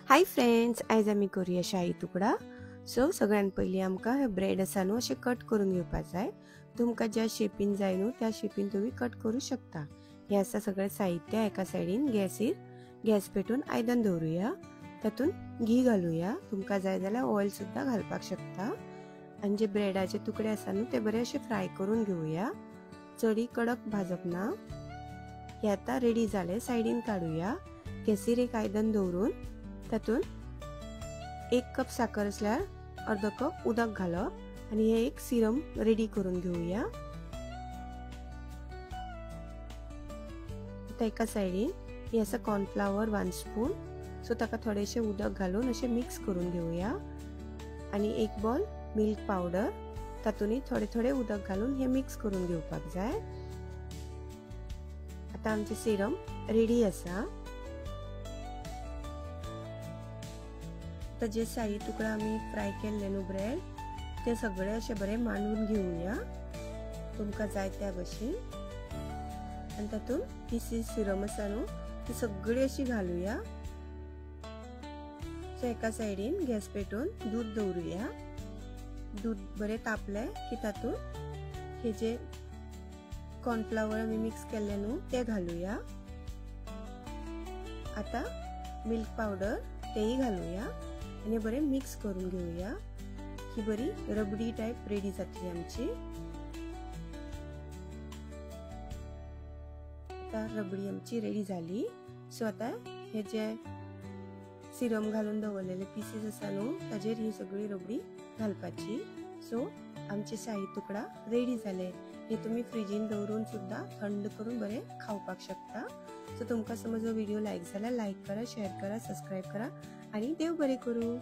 Hi friends, आयज आमी करूया शाही तुकडा। सो सगळ्यात पयलीं आमकां हे ब्रेड आसा न्हू अशें कट करून घेवपाक जाय। तुमकां ज्या शेपीन जाय न्हू त्या शेपीन तुम्ही कट करू शकता। हे आसा सगळें साहित्य एका सायडीन गॅस पेटून आयदन दवरुया। तातून घी घालुया, तुमकां जाय जाल्यार ऑयल सुद्दां घालपाक शकता। आनी जे ब्रेडाचे तुकडे आसा न्हू ते बरे अशे फ्राय करून घेवया, चडी कडक भाजप ना। हे आता रेडी जाले, सायडीन काडुया। गॅसीर एक आयदन दवरून तातून 1 कप साखर असल्यार अर्धो कप उदक घालप आणि हे एक सिरम रेडी करून घेऊया। एका सायडीन हे आसा कॉर्नफ्लावर 1 स्पून, सो ताका थोडेशे उदक घालून अशे मिक्स करून घेऊया। आणि 1 बॉल मिल्क पावडर, तातूनही थोडे थोडे उदक घालून हे मिक्स करून घेवपाक जाय। आता आमचे सिरम रेडी आसा। आता जे शाही तुकडा आम्ही फ्राय केले न्हू ब्रेड, ते सगळे असे बरे मांडून घेऊया तुमकां जाय त्या भशेन। आणि तातून ही सिरम आसा न्हू ती सगळी अशी घालुया। सो एका सायडीन गॅस पेटोवन दूध दवरुया। दूध बरे तापले की तातून हे जे कॉर्नफ्लावर आम्ही मिक्स केले न्हू ते घालुया। आता मिल्क पावडर तेही घालुया आणि बरे मिक्स करून घेऊया। ही बरी रबडी टाइप रेडी जातली आमची। आता रबडी आमची रेडी झाली। सो आता हे जे सिरम घालून दवरलेले पीसेस आसा न्हू ताजेर ही सगळी रबडी घालपाची। सो आमचे शाही तुकडा रेडी झाले। हे तुम्ही फ्रिजीन दवरून सुद्धा थंड करून बरे खावपाक शकता। सो तुमकां समज हो व्हिडिओ लायक झाला, लायक करा, शेअर करा, सबस्क्राइब करा आणि देव बरे करू।